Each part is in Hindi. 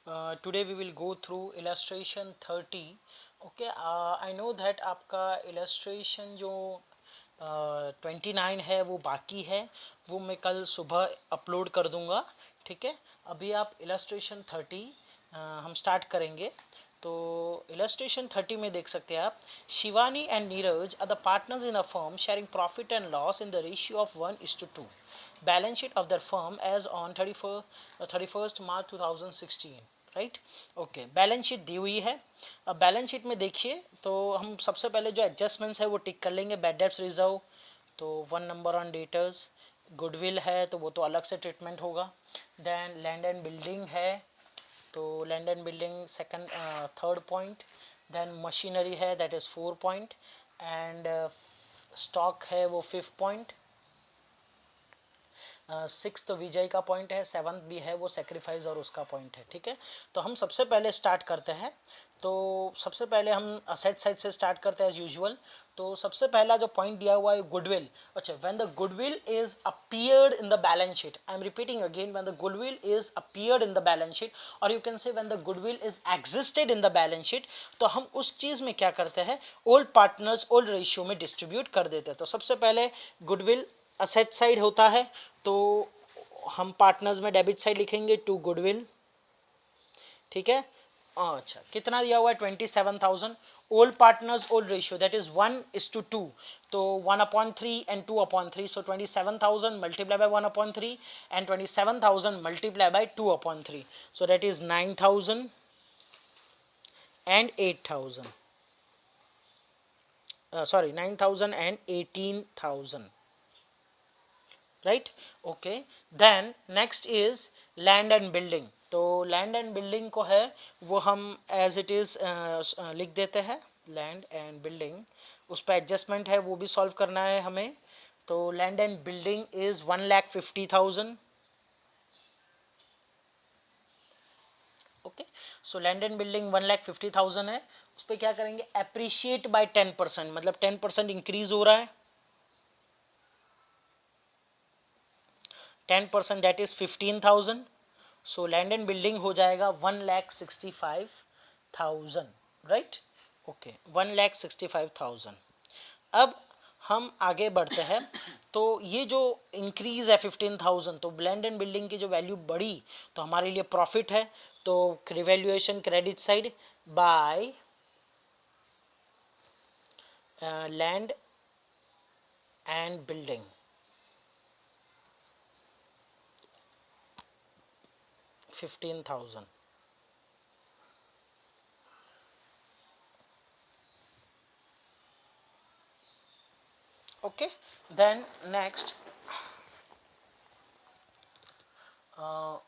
Today we will go through illustration 30. Okay, I know that आपका illustration जो 29 है वो बाकी है, वो मैं कल सुबह अपलोड कर दूंगा. ठीक है, अभी आप illustration 30 हम स्टार्ट करेंगे. तो illustration 30 में देख सकते हैं आप, Shivani and Neeraj are the partners in a firm sharing profit and loss in the ratio of 1:2. Balance sheet of their firm as on 31st March 2016. Right. Okay, balance sheet दी हुई है. अब बैलेंस शीट में देखिए तो हम सबसे पहले जो एडजस्टमेंट्स है वो टिक कर लेंगे. बैड डेब्ट्स रिजर्व तो 1 नंबर ऑन डेटर्स. गुडविल है तो वो तो अलग से ट्रीटमेंट होगा. देन लैंड एंड बिल्डिंग है तो land and building second third point. Then machinery है that is 4 point. And stock है वो 5th पॉइंट. 6th तो विजय का पॉइंट है. 7th भी है वो सेक्रीफाइस और उसका पॉइंट है. ठीक है, तो हम सबसे पहले स्टार्ट करते हैं. तो सबसे पहले हम असेट साइड से स्टार्ट करते हैं एज यूजुअल. तो सबसे पहला जो पॉइंट दिया हुआ है गुडविल. अच्छा, when the goodwill is appeared in the balance sheet, I am repeating again, when the goodwill is appeared in the balance sheet, और you can say when the goodwill is existed in the balance sheet, तो हम उस चीज़ में क्या करते हैं, ओल्ड पार्टनर्स ओल्ड रेशियो में डिस्ट्रीब्यूट कर देते हैं. तो सबसे पहले गुडविल असेट साइड होता है तो हम पार्टनर्स में डेबिट साइड लिखेंगे टू गुडविल. ठीक है. अच्छा, कितना दिया हुआ है 27,000. Old partners old ratio that is 1:2. तो 1/3 and 2/3. So 27,000 multiply by 1/3 and 27,000 multiply by 2/3. So that is 9,000 and 8,000. Sorry, 9,000 and 18,000. Right. Okay, then next is land and building. तो land and building को है वो हम as it is लिख देते हैं. land and building, उस पर एडजस्टमेंट है वो भी सॉल्व करना है हमें. तो land and building is 1,50,000. Okay, so land and building 1,50,000 है. उस पर क्या करेंगे, अप्रिशिएट बाय 10%, मतलब 10% इंक्रीज हो रहा है. 10% that is 15,000. So land and building हो जाएगा 1,65,000. राइट. ओके, 1,65,000. अब हम आगे बढ़ते हैं. तो ये जो इंक्रीज है 15,000, तो लैंड एंड बिल्डिंग की जो वैल्यू बढ़ी तो हमारे लिए प्रॉफिट है. तो revaluation credit side by land and building. 15,000. Okay, then next.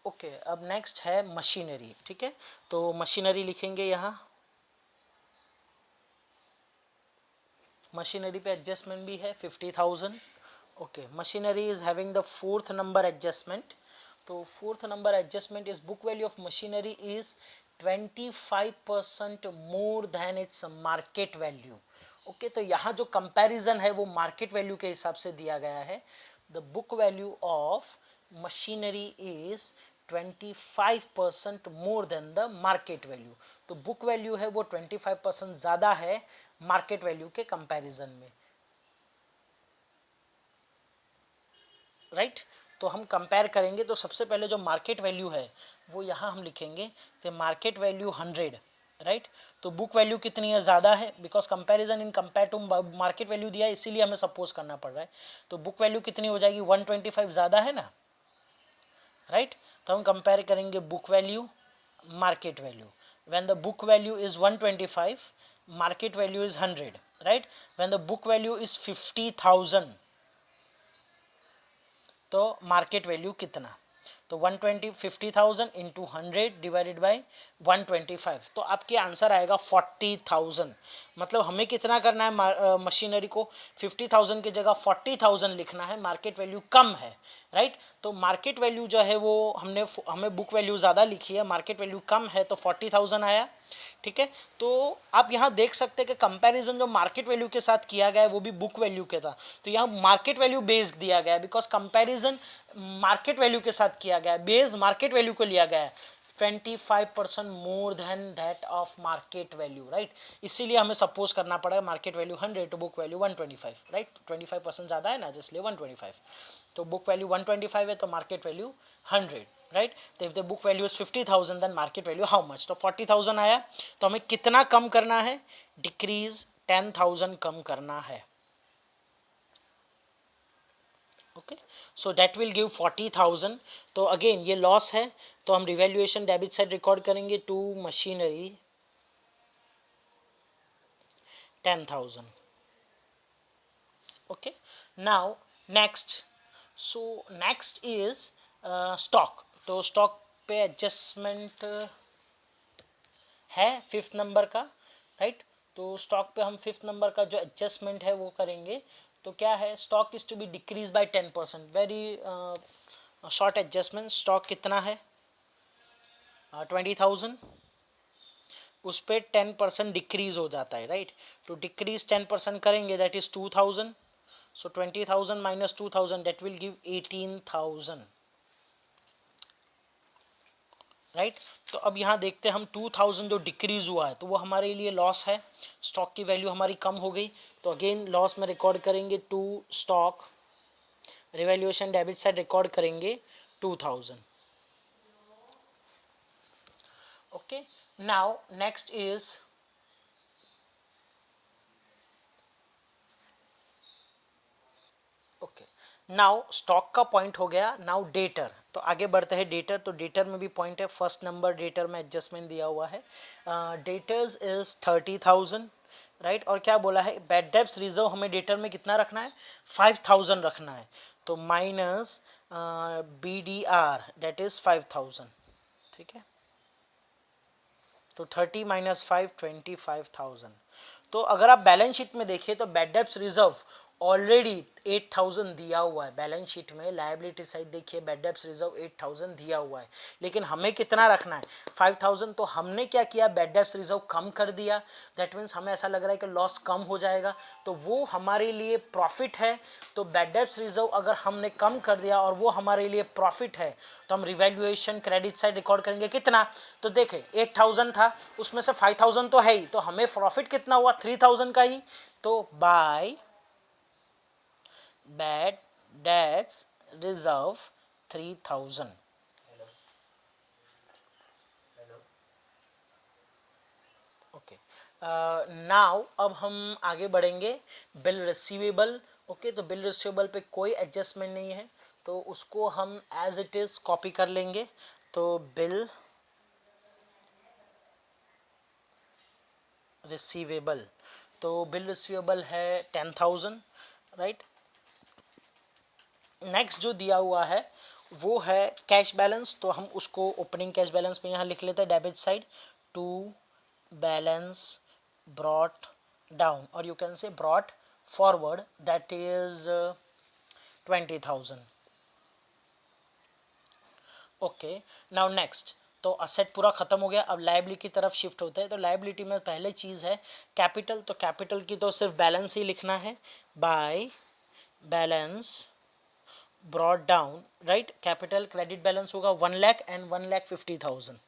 Okay, अब नेक्स्ट है मशीनरी. ठीक है, तो मशीनरी लिखेंगे यहाँ. मशीनरी पे एडजस्टमेंट भी है 50,000. Okay, machinery is having the 4th number adjustment. तो 4th number adjustment is book value of machinery is 25% more than its market value. Okay, तो यहाँ जो कंपैरिजन है वो मार्केट वैल्यू के हिसाब से दिया गया है. The book value of machinery is 25% more than the market value. तो बुक वैल्यू है वो 25% ज़्यादा है मार्केट वैल्यू के कंपैरिजन में. राइट. तो हम कंपेयर करेंगे तो सबसे पहले जो मार्केट वैल्यू है वो यहाँ हम लिखेंगे. तो मार्केट वैल्यू 100. राइट. तो बुक वैल्यू कितनी है, ज़्यादा है, because comparison in compare to market value दिया है इसीलिए हमें सपोज करना पड़ रहा है. तो बुक वैल्यू कितनी हो जाएगी, 125 ज़्यादा है ना. राइट. तो हम कंपेयर करेंगे book value market value. when the book value is 125, market value is 100. right. when the book value is 50,000, तो मार्केट वैल्यू कितना, तो 50,000 इंटू 100 डिवाइडेड बाई 125. तो आपके आंसर आएगा 40,000. मतलब हमें कितना करना है, मशीनरी को 50,000 की जगह 40,000 लिखना है. मार्केट वैल्यू कम है. राइट. तो मार्केट वैल्यू जो है वो हमें बुक वैल्यू ज़्यादा लिखी है, मार्केट वैल्यू कम है तो 40,000 आया. ठीक है. तो आप यहाँ देख सकते हैं कि कंपैरिजन जो मार्केट वैल्यू के साथ किया गया है वो भी बुक वैल्यू के था. तो यहाँ मार्केट वैल्यू बेस्ड दिया गया है बिकॉज कंपैरिजन मार्केट वैल्यू के साथ किया गया है, बेस मार्केट वैल्यू को लिया गया है. 25% more than that of market value, right. इसीलिए हमें सपोज करना पड़ेगा मार्केट वैल्यू 100 तो बुक वैल्यू 125, राइट। 25% ज़्यादा है ना, इसलिए 125। तो बुक वैल्यू 125 है तो मार्केट वैल्यू 100, राइट। तो if the book value is 50,000 then market value how much, तो 40,000 आया। तो हमें कितना कम करना है, डिक्रीज 10,000 कम करना है। Okay, so that will give 40,000। तो अगेन ये लॉस है, तो हम रिवैल्यूएशन डेबिट साइड रिकॉर्ड करेंगे to machinery 10,000। Okay, now next, so next is stock. तो स्टॉक पे एडजस्टमेंट है 5th नंबर का, राइट। तो स्टॉक पे हम 5th नंबर का जो एडजस्टमेंट है वो करेंगे। तो क्या है, stock is to be decrease by 10%, very short adjustment. Stock कितना है 20,000, उस पर 10% डिक्रीज हो जाता है, राइट। तो डिक्रीज 10% करेंगे that is 2,000। So 20,000 minus 2,000 that will give 18,000, right. तो अब यहाँ देखते हैं हम 2,000 जो डिक्रीज हुआ है तो वो हमारे लिए लॉस है, स्टॉक की वैल्यू हमारी कम हो गई। तो अगेन लॉस में रिकॉर्ड करेंगे to stock, revaluation debit side record करेंगे 2,000। Okay, now next is okay, now stock का पॉइंट हो गया। नाउ डेटर, तो आगे बढ़ते हैं डेटर। तो डेटर में भी पॉइंट है, फर्स्ट नंबर डेटर में एडजस्टमेंट दिया हुआ है, डेटर्स इज 30,000, राइट। और क्या बोला है, बैड डेब्ट्स रिजर्व हमें डेटर में कितना रखना है, 5,000 रखना है। तो माइनस BDR दैट इज 5,000, ठीक है। तो 30 माइनस 5 25,000। तो अगर आप बैलेंस शीट में देखिए तो बैड डेब्ट्स रिजर्व ऑलरेडी 8,000 दिया हुआ है बैलेंस शीट में। लायबिलिटी साइड देखिए, बैड डेब्ट्स रिजर्व 8,000 दिया हुआ है, लेकिन हमें कितना रखना है 5,000। तो हमने क्या किया, बैड डेब्ट्स रिजर्व कम कर दिया। दैट मीन्स हमें ऐसा लग रहा है कि लॉस कम हो जाएगा, तो वो हमारे लिए प्रॉफिट है। तो बैड डेब्ट्स रिजर्व अगर हमने कम कर दिया और वो हमारे लिए प्रॉफिट है तो हम रिवैल्यूएशन क्रेडिट साइड रिकॉर्ड करेंगे कितना। तो देखे 8,000 था, उसमें से 5,000 तो है ही, तो हमें प्रॉफिट कितना हुआ 3,000 का ही। तो by bad debts reserve 3,000। Okay, now अब हम आगे बढ़ेंगे बिल रिसीवेबल। ओके, तो बिल रिसीवेबल पे कोई एडजस्टमेंट नहीं है, तो उसको हम एज इट इज कॉपी कर लेंगे। तो बिल रिसीवेबल, तो बिल रिसीवेबल है 10,000, राइट। नेक्स्ट जो दिया हुआ है वो है कैश बैलेंस। तो हम उसको ओपनिंग कैश बैलेंस पे यहाँ लिख लेते हैं debit side to balance brought down, और you can say brought forward that is 20,000। Okay, now next, तो असेट पूरा खत्म हो गया। अब लायबिलिटी की तरफ शिफ्ट होते हैं। तो लायबिलिटी में पहले चीज़ है कैपिटल। तो कैपिटल की तो सिर्फ बैलेंस ही लिखना है, by balance brought down, right. Capital credit balance होगा 1 lakh and 1,50,000।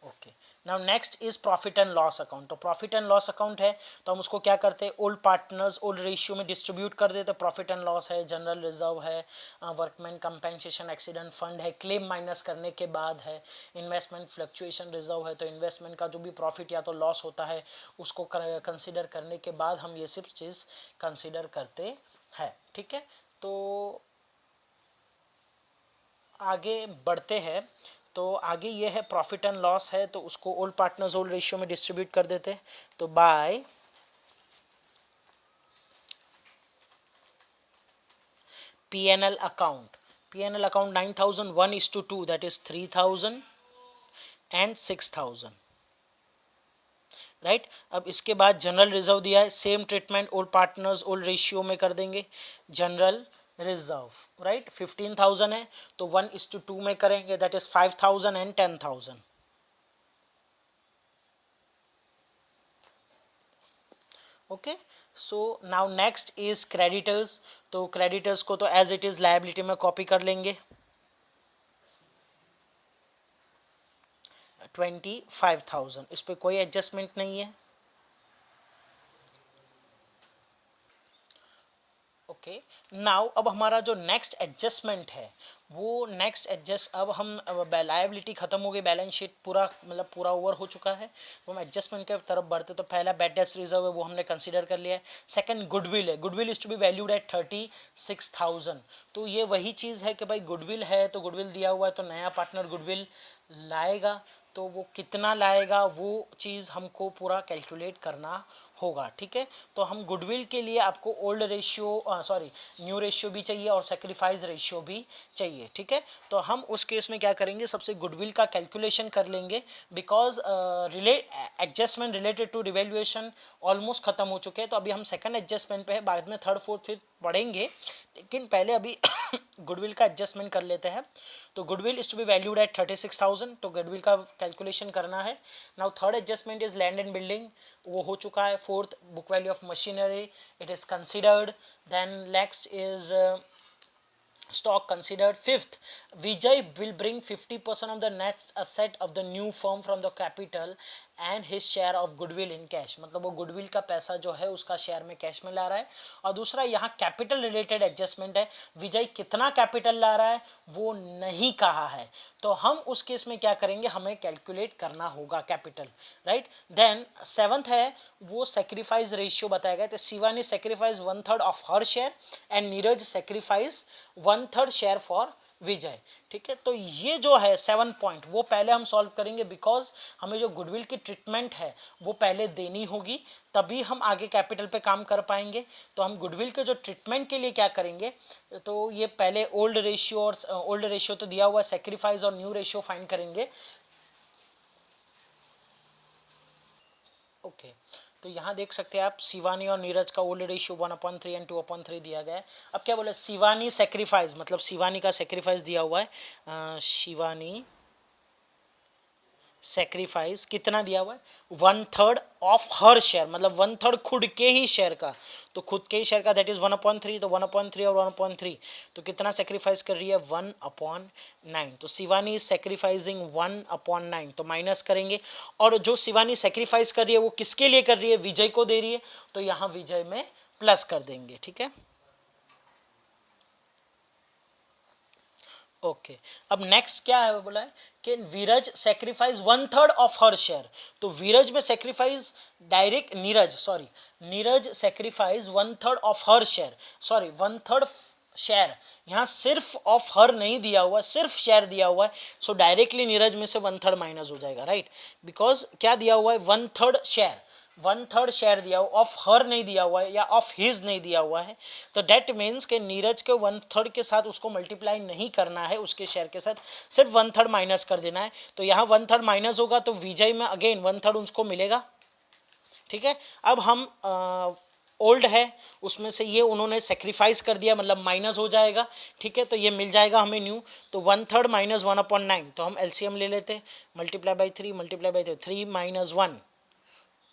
Okay, now next is profit and loss account. तो प्रॉफिट एंड लॉस अकाउंट है तो हम उसको क्या करते हैं, ओल्ड पार्टनर्स ओल्ड रेशियो में डिस्ट्रीब्यूट कर देते। प्रॉफिट एंड लॉस है, जनरल रिजर्व है, वर्कमैन कंपेंसेशन एक्सीडेंट फंड है, क्लेम माइनस करने के बाद है, इन्वेस्टमेंट फ्लक्चुएशन रिजर्व है। तो इन्वेस्टमेंट का जो भी प्रॉफिट या तो लॉस होता है उसको कंसिडर करने के बाद हम ये सिर्फ चीज़ कंसिडर करते हैं, ठीक है। तो आगे बढ़ते हैं। तो आगे ये है प्रॉफिट एंड लॉस है, तो उसको ओल्ड पार्टनर्स ओल्ड रेशियो में डिस्ट्रीब्यूट कर देते हैं। तो by P&L account, P&L account 9,000 1:2 that is 3,000 and 6,000, right. अब इसके बाद जनरल रिजर्व दिया है, same treatment old partners old ratio में कर देंगे। जनरल रिजर्व, राइट, 15,000 है तो 1:2 में करेंगे that is 5,000 and 10,000। Okay. So now next is creditors. तो क्रेडिटर्स को तो एज इट इज लायबिलिटी में कॉपी कर लेंगे, 25,000, इस पर कोई एडजस्टमेंट नहीं है। ओके, नाउ अब हमारा जो नेक्स्ट एडजस्टमेंट है वो नेक्स्ट एडजस्ट, अब हम लायबिलिटी खत्म हो गई, बैलेंस शीट पूरा मतलब पूरा ओवर हो चुका है, तो हम एडजस्टमेंट के तरफ बढ़ते। तो पहला बैड डेब्ट्स रिजर्व है वो हमने कंसीडर कर लिया है। सेकंड गुडविल है, goodwill is to be valued at 36,000। तो ये वही चीज़ है कि भाई गुडविल है तो गुडविल दिया हुआ है तो नया पार्टनर गुडविल लाएगा, तो वो कितना लाएगा वो चीज़ हमको पूरा कैलकुलेट करना होगा। ठीक है, तो हम गुडविल के लिए आपको old ratio sorry new ratio भी चाहिए और सेक्रीफाइस रेशियो भी चाहिए। ठीक है, तो हम उस केस में क्या करेंगे, सबसे गुडविल का कैलकुलेशन कर लेंगे, because adjustment related to revaluation almost खत्म हो चुके हैं। तो अभी हम सेकंड एडजस्टमेंट पे है, बाद में थर्ड फोर्थ फिफ्थ पढ़ेंगे, लेकिन पहले अभी गुडविल का एडजस्टमेंट कर लेते हैं। तो goodwill is to be valued at 36,000, तो गुडविल का कैलकुलेशन करना है। Now third adjustment is land and building, वो हो चुका है। Fourth book value of machinery, it is considered. Then next is stock considered. Fifth, Vijay will bring 50% of the net asset of the new firm from the capital and his share of goodwill in cash। मतलब वो गुडविल का पैसा जो है उसका शेयर में कैश में ला रहा है। और दूसरा यहाँ कैपिटल रिलेटेड एडजस्टमेंट है, विजय कितना कैपिटल ला रहा है वो नहीं कहा है, तो हम उस केस में क्या करेंगे, हमें कैलकुलेट करना होगा कैपिटल, राइट। देन सेवंथ है वो सेक्रीफाइस रेशियो बताया गया, तो Shivani sacrifice 1/3 of her share and Neeraj sacrifice 1/3 share for Vijay. ठीक है, तो ये जो है 7 पॉइंट वो पहले हम सॉल्व करेंगे, बिकॉज हमें जो गुडविल की ट्रीटमेंट है वो पहले देनी होगी, तभी हम आगे कैपिटल पे काम कर पाएंगे। तो हम गुडविल के जो ट्रीटमेंट के लिए क्या करेंगे, तो ये पहले ओल्ड रेशियो और ओल्ड रेशियो तो दिया हुआ है, सेक्रीफाइस और न्यू रेशियो फाइंड करेंगे। ओके, तो यहाँ देख सकते हैं आप शिवानी और नीरज का ओल्ड रेशियो 1/3 एंड 2/3 दिया गया है। अब क्या बोले, शिवानी सेक्रीफाइस, मतलब शिवानी का सेक्रीफाइस दिया हुआ है, शिवानी सेक्रीफाइस कितना दिया हुआ है, 1/3 ऑफ हर शेयर, मतलब 1/3 खुद के ही शेयर का, तो खुद के ही शेयर का दैट इज 1/3, तो 1/3 और 1/3 तो कितना सेक्रीफाइस कर रही है, 1/9। तो शिवानी इज सेक्रीफाइसिंग 1/9, तो माइनस करेंगे। और जो शिवानी सेक्रीफाइस कर रही है वो किसके लिए कर रही है, विजय को दे रही है, तो यहाँ विजय में प्लस कर देंगे। ठीक है, ओके। अब नेक्स्ट क्या है, बोला है कि Viraj sacrifice 1/3 of her share, तो वीरज में sacrifice direct, Neeraj sacrifice 1/3 of her share, 1/3 share, यहाँ सिर्फ ऑफ हर नहीं दिया हुआ, सिर्फ शेयर दिया हुआ है, सो डायरेक्टली नीरज में से 1/3 माइनस हो जाएगा, राइट। बिकॉज क्या दिया हुआ है, 1/3 शेयर, 1/3 शेयर दिया हुआ, ऑफ हर नहीं दिया हुआ है या ऑफ हिज नहीं दिया हुआ है, तो डेट मीन्स के नीरज के 1/3 के साथ उसको मल्टीप्लाई नहीं करना है, उसके शेयर के साथ सिर्फ 1/3 माइनस कर देना है। तो यहाँ 1/3 माइनस होगा तो विजय में अगेन 1/3 उसको मिलेगा। ठीक है, अब हम ओल्ड है उसमें से ये उन्होंने सेक्रीफाइस कर दिया, मतलब माइनस हो जाएगा। ठीक है, तो ये मिल जाएगा हमें न्यू, तो 1/3 माइनस 1/9, तो हम एलसीएम ले लेते, multiply by 3 multiply by 3 minus 1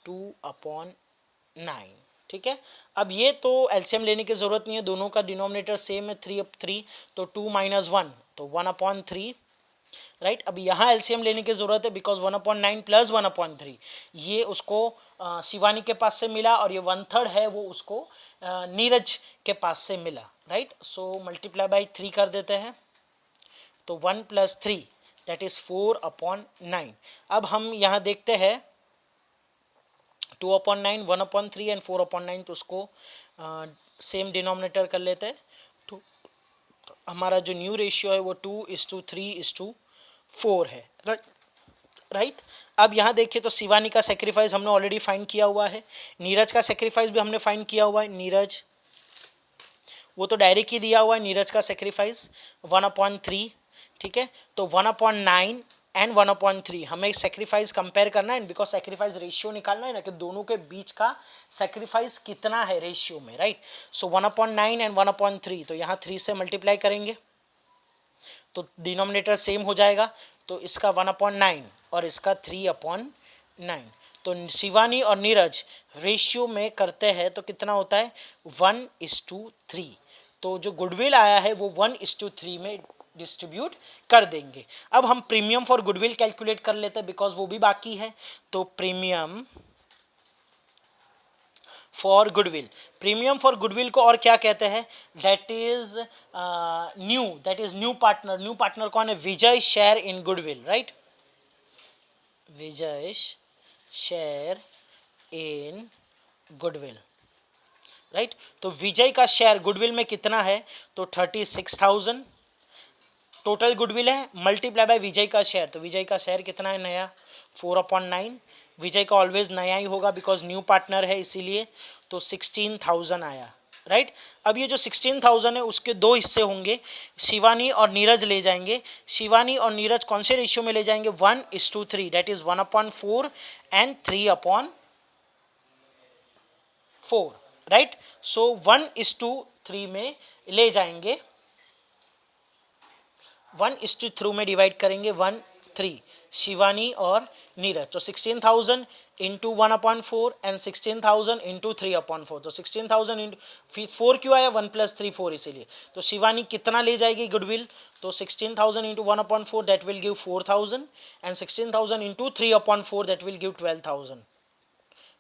2/9। ठीक है, अब ये तो एलसीएम लेने की जरूरत नहीं है, दोनों का डिनोमिनेटर सेम है, 3/3, तो 2 माइनस 1 तो 1/3, राइट। अब यहाँ एलसीएम लेने की जरूरत है, बिकॉज 1/9 प्लस 1/3 ये उसको शिवानी के पास से मिला, और ये 1/3 है वो उसको नीरज के पास से मिला, राइट। सो मल्टीप्लाई बाई 3 कर देते हैं, तो 1 + 3 दैट इज 4/9। अब हम यहाँ देखते हैं 2/9, 1/3 एंड 4/9, तो उसको सेम डिनोमिनेटर कर लेते हैं। तो हमारा जो न्यू रेशियो है वो 2:3:4 है, राइट। अब यहाँ देखिए तो शिवानी का सेक्रीफाइस हमने ऑलरेडी फाइंड किया हुआ है, नीरज का सेक्रीफाइस भी हमने फाइंड किया हुआ है, नीरज वो तो डायरेक्ट ही दिया हुआ है, नीरज का सेक्रीफाइस 1/3। ठीक है, तो 1/9 एंड 1/3 हमें सेक्रीफाइस कंपेयर करना है, बिकॉज सेक्रीफाइस रेशियो निकालना है ना, कि दोनों के बीच का सेक्रीफाइस कितना है रेशियो में, राइट। सो 1/9 एंड 1/3, तो यहाँ 3 से मल्टीप्लाई करेंगे तो डिनोमिनेटर सेम हो जाएगा, तो इसका 1/9 और इसका 3/9, तो तो शिवानी और नीरज रेशियो में करते हैं तो कितना होता है 1:3। तो जो गुडविल आया है वो 1:3 में डिस्ट्रीब्यूट कर देंगे। अब हम प्रीमियम फॉर गुडविल कैलकुलेट कर लेते हैं बिकॉज वो भी बाकी है। तो premium for goodwill, premium for goodwill को और क्या कहते हैं, that is new partner. New partner कौन है, Vijay share in goodwill, right, Vijay share in goodwill, right. तो विजय का शेयर गुडविल में कितना है, तो 36,000 टोटल गुडविल है, मल्टीप्लाई बाय विजय का शेयर। तो विजय का शेयर कितना है नया 4/9, विजय का ऑलवेज नया ही होगा बिकॉज न्यू पार्टनर है इसीलिए। तो 16,000 आया, राइट। अब ये जो 16,000 है उसके दो हिस्से होंगे, शिवानी और नीरज ले जाएंगे। शिवानी और नीरज कौन से रेशियो में ले जाएंगे, 1:3, दैट इज 1/4 एंड 3/4, राइट। सो 1:3 में ले जाएंगे, 1:3 में डिवाइड करेंगे 1/3 शिवानी और नीरज। तो 16,000 इंटू 1/4 एंड 16,000 इंटू 3/4। तो 16,000 इंटू 4 क्यों आया, 1 + 3 4 इसीलिए। तो शिवानी कितना ले जाएगी गुडविल, तो 16,000 into 1/4 that will give 4,000 and 16,000 into 3/4 that will give 12,000,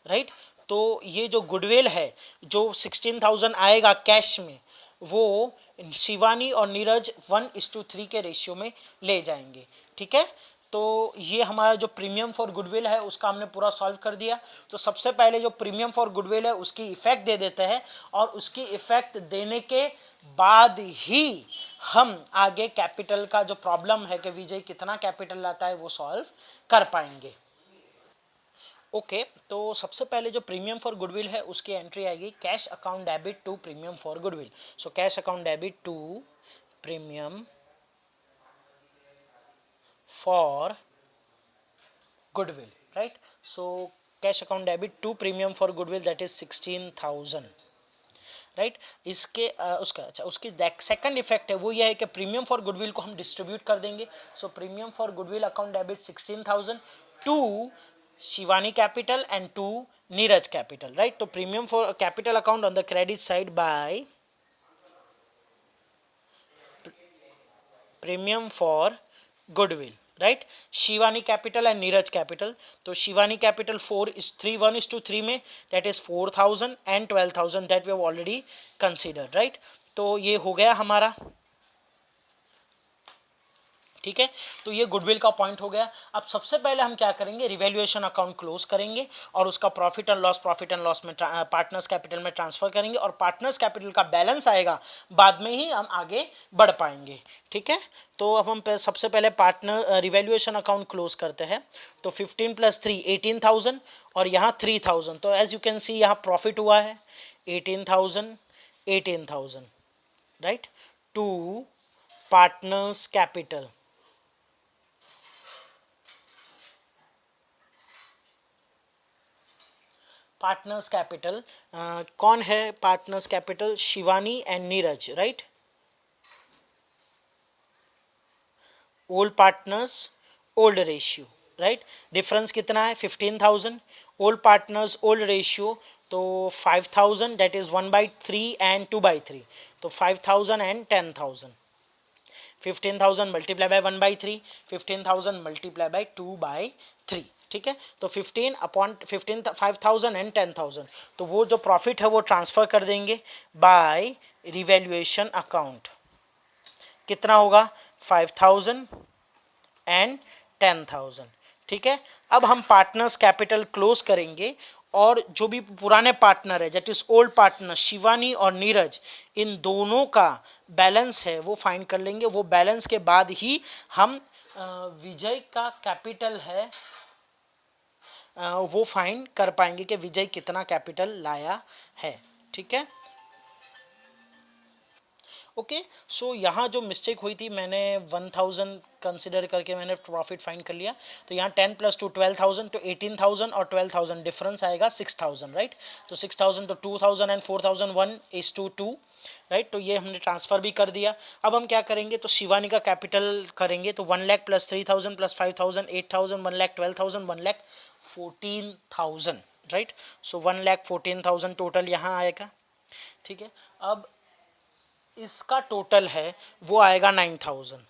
right. तो ये जो गुडविल है जो 16,000 आएगा कैश में वो शिवानी और नीरज 1:3 के रेशियो में ले जाएंगे, ठीक है। तो ये हमारा जो प्रीमियम फॉर गुडविल है उसका हमने पूरा सॉल्व कर दिया। तो सबसे पहले जो प्रीमियम फॉर गुडविल है उसकी इफेक्ट दे देते हैं और उसकी इफेक्ट देने के बाद ही हम आगे कैपिटल का जो प्रॉब्लम है कि विजय कितना कैपिटल लाता है वो सॉल्व कर पाएंगे। ओके तो सबसे पहले जो प्रीमियम फॉर गुडविल है उसकी एंट्री आएगी cash account debit to premium for goodwill. So cash account debit to premium for goodwill, right. So cash account debit to premium for goodwill that is 16,000, right. इसके उसकी सेकंड इफेक्ट है वो ये है कि प्रीमियम फॉर गुडविल को हम डिस्ट्रीब्यूट कर देंगे। So premium for goodwill account debit 16,000 to Shivani capital and to Neeraj capital, right? So premium for capital account on the credit side by premium for goodwill, right? Shivani capital and Neeraj capital. So Shivani capital 1:3 में that is 4,000 and 12,000 that we have already considered, right? तो ये हो गया हमारा, ठीक है। तो ये गुडविल का पॉइंट हो गया। अब सबसे पहले हम क्या करेंगे, रिवैल्यूएशन अकाउंट क्लोज करेंगे और उसका प्रॉफिट एंड लॉस में पार्टनर्स कैपिटल में ट्रांसफर करेंगे और पार्टनर्स कैपिटल का बैलेंस आएगा बाद में ही हम आगे बढ़ पाएंगे, ठीक है। तो अब हम सबसे पहले पार्टनर रिवैल्यूएशन अकाउंट क्लोज करते हैं। तो 15 + 3 18,000 और यहाँ 3,000। तो एज यू कैन सी यहाँ प्रॉफिट हुआ है 18,000, right, to partners capital. Partners capital कौन है, partners capital Shivani and Neeraj, right. Old partners old ratio, right. Difference कितना है 15,000, ओल्ड पार्टनर्स ओल्ड रेशियो तो 5,000 दैट इज 1/3 एंड 2/3। तो 5,000 and 10,000। 15,000 multiply by 1/3, 15,000 multiply by 2/3, ठीक है। तो 5,000 एंड 10,000। तो वो जो प्रॉफिट है वो ट्रांसफर कर देंगे बाय रिवैल्यूएशन अकाउंट। कितना होगा 5,000 एंड 10,000, ठीक है। अब हम पार्टनर्स कैपिटल क्लोज करेंगे और जो भी पुराने पार्टनर है that is old partner Shivani और नीरज, इन दोनों का बैलेंस है वो फाइंड कर लेंगे। वो बैलेंस के बाद ही हम विजय का कैपिटल है वो फाइंड कर पाएंगे कि विजय कितना कैपिटल लाया है, ठीक है। ओके सो यहाँ जो मिस्टेक हुई थी मैंने 1,000 कंसिडर करके मैंने प्रॉफिट फाइंड कर लिया। तो यहाँ 10 + 2 12,000, तो 18,000 और 12,000 डिफरेंस आएगा 6,000, राइट। तो 6,000 तो 2,000 एंड 4,000 1:2, राइट। तो ये हमने ट्रांसफ़र भी कर दिया। अब हम क्या करेंगे, तो शिवानी का कैपिटल करेंगे। तो 1 लाख + 3,000 + 5,000 8,000 1 लाख 12,000 1 1,14,000, राइट। सो 1,14,000 टोटल यहाँ आएगा, ठीक है। अब इसका टोटल है वो आएगा 9,000,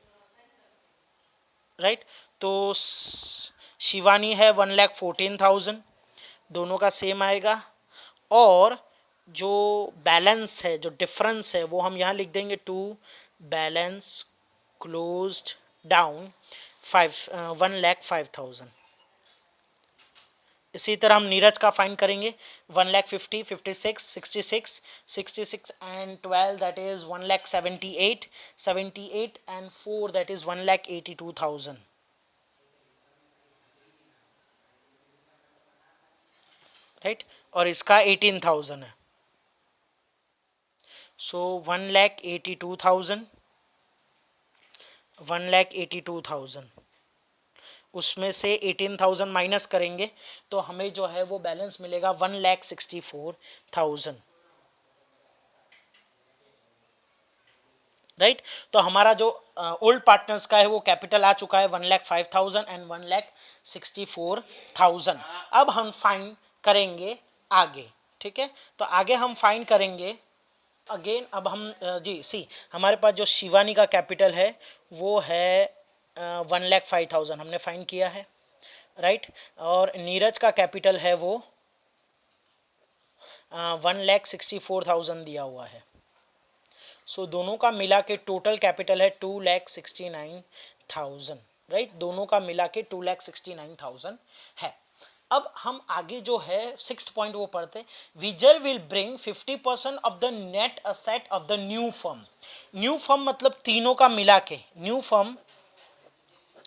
राइट। तो शिवानी है 1,14,000, दोनों का सेम आएगा। और जो बैलेंस है, जो डिफरेंस है, वो हम यहाँ लिख देंगे टू बैलेंस क्लोज्ड डाउन 1,05,000। इसी तरह हम नीरज का फाइंड करेंगे 1,50,000, 56, 66, 66 and 12 that is 1,78,000, 78 and 4 that is 1,82,000, right. और इसका 18,000 है। सो 1,82,000, 1,82,000, उसमें से 18,000 माइनस करेंगे तो हमें जो है वो बैलेंस मिलेगा 1,64,000, राइट। तो हमारा जो ओल्ड पार्टनर्स का है वो कैपिटल आ चुका है 1,05,000 एंड 1,64,000। अब हम फाइंड करेंगे आगे, ठीक है। तो आगे हम फाइंड करेंगे अगेन। अब हम जी सी, हमारे पास जो शिवानी का कैपिटल है वो है 1,05,000 हमने फाइंड किया है, राइट। और नीरज का कैपिटल है वो 1,64,000 दिया हुआ है। सो दोनों का मिला के टोटल कैपिटल है 2,69,000, राइट। दोनों का मिला के 2,69,000 है। अब हम आगे जो है 6th पॉइंट वो पढ़ते हैं। Vijay will bring 50% of the net asset of the new firm. New firm मतलब तीनों का मिला के, न्यू फर्म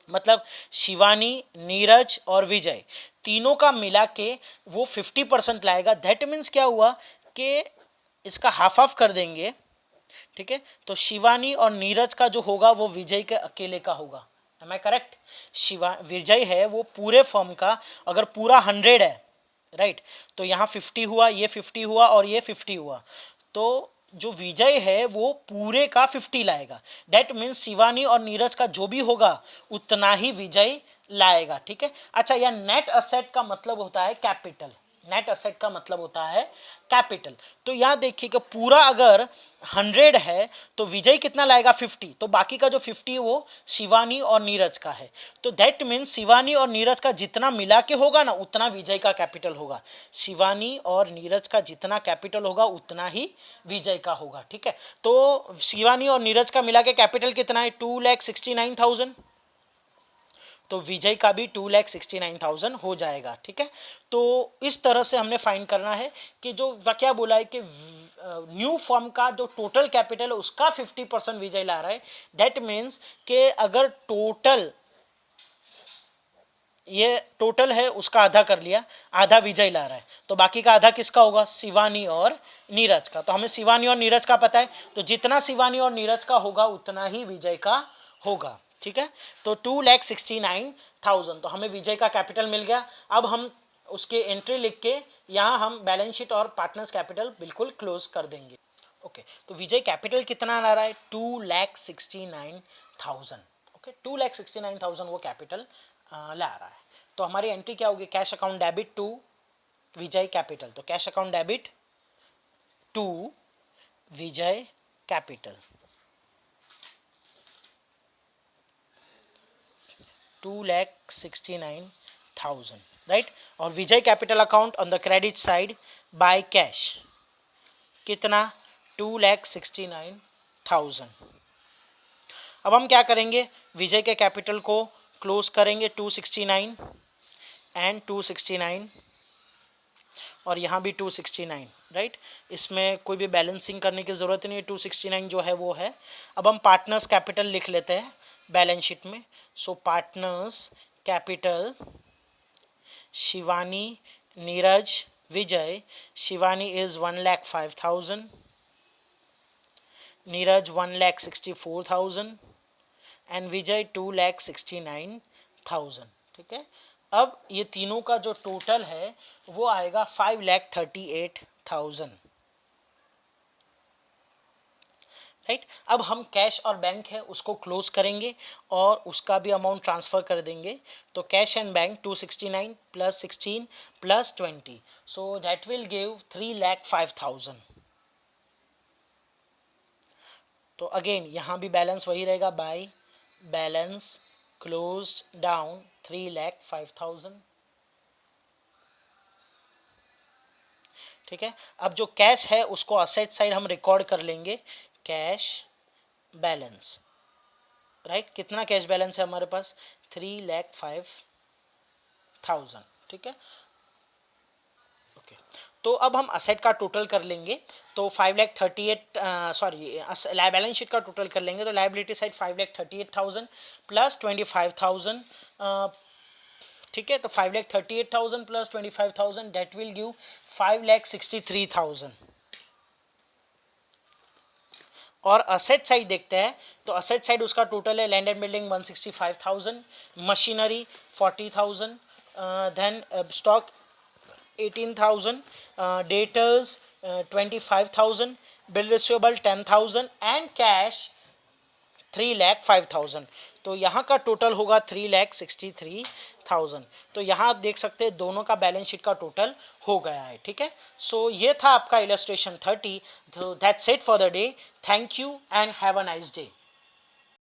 मतलब शिवानी, नीरज और विजय, तीनों का मिला के वो 50% लाएगा। दैट मीन्स क्या हुआ कि इसका हाफ ऑफ कर देंगे, ठीक है। तो शिवानी और नीरज का जो होगा वो विजय के अकेले का होगा। एम आई करेक्ट? विजय है वो पूरे फर्म का, अगर पूरा 100 है, राइट, तो यहाँ 50 हुआ, ये 50 हुआ और ये 50 हुआ, तो जो विजय है वो पूरे का 50 लाएगा। डेट मीन्स शिवानी और नीरज का जो भी होगा उतना ही विजय लाएगा, ठीक है। अच्छा, यह नेट असेट का मतलब होता है कैपिटल। नेट असेट का मतलब होता है कैपिटल। तो यहाँ देखिए कि पूरा अगर 100 है तो विजय कितना लाएगा 50, तो बाकी का जो 50 वो शिवानी और नीरज का है। तो दैट मीन्स शिवानी और नीरज का जितना मिला के होगा ना उतना विजय का कैपिटल होगा। शिवानी और नीरज का जितना कैपिटल होगा उतना ही विजय का होगा, ठीक है। तो शिवानी और नीरज का मिला के कैपिटल कितना है 2,69,000, तो विजय का भी 2,69,000 हो जाएगा, ठीक है। तो इस तरह से हमने फाइंड करना है कि जो क्या बोला है कि न्यू फर्म का जो टोटल कैपिटल है उसका 50% विजय ला रहा है। डेट मीन्स कि अगर टोटल ये टोटल है उसका आधा कर लिया, आधा विजय ला रहा है, तो बाकी का आधा किसका होगा? शिवानी और नीरज का। तो हमें शिवानी और नीरज का पता है, तो जितना शिवानी और नीरज का होगा उतना ही विजय का होगा, ठीक है। तो 2,69,000, तो हमें विजय का कैपिटल मिल गया। अब हम उसके एंट्री लिख के यहाँ हम बैलेंस शीट और पार्टनर्स कैपिटल बिल्कुल क्लोज कर देंगे। ओके, तो विजय कैपिटल कितना ला रहा है? 2,69,000। ओके, 2,69,000 वो कैपिटल ला रहा है। तो हमारी एंट्री क्या होगी? Cash account debit to Vijay capital. तो cash account debit to Vijay capital 2,69,000, right. और Vijay capital account on the credit side by cash कितना? 2,69,000। अब हम क्या करेंगे? विजय के कैपिटल को क्लोज करेंगे 269 एंड 269 और यहाँ भी 269, राइट। इसमें कोई भी बैलेंसिंग करने की ज़रूरत नहीं है, 269 जो है वो है। अब हम पार्टनर्स कैपिटल लिख लेते हैं बैलेंस शीट में। So partners capital Shivani, Neeraj, Vijay. Shivani is 1,05,000, Neeraj 1,64,000 and Vijay 2,69,000, ठीक है। अब ये तीनों का जो टोटल है वो आएगा 5,38,000, राइट। अब हम कैश और बैंक है उसको क्लोज करेंगे और उसका भी अमाउंट ट्रांसफ़र कर देंगे। तो cash and bank 269 plus 16 plus 20, so that will give 3,05,000। तो अगेन यहाँ भी बैलेंस वही रहेगा, बाय बैलेंस क्लोज्ड डाउन 3,05,000। ठीक है। अब जो कैश है उसको असेट साइड हम रिकॉर्ड कर लेंगे, कैश बैलेंस, राइट। कितना कैश बैलेंस है हमारे पास, 3,05,000। ठीक है, ओके। तो अब हम असेट का टोटल कर लेंगे। तो 5,38,000 सॉरी बैलेंस शीट का टोटल कर लेंगे। तो लाइबिलिटी साइड 5,38,000 प्लस 25,000। ठीक है, तो 5,38,000 प्लस 25,000 दैट विल गिव 5,63,000। और असेट साइड देखते हैं। तो असेट साइड उसका टोटल है, land and building 165,000, machinery 40,000, then stock 18,000, debtors 25,000, bill receivable 10,000 and cash 3,05,000। तो यहाँ का टोटल होगा 3,63,000। तो यहाँ आप देख सकते हैं दोनों का बैलेंस शीट का टोटल हो गया है। ठीक है, सो ये था आपका इलस्ट्रेशन 30। तो that's it for the day. Thank you and have a nice day.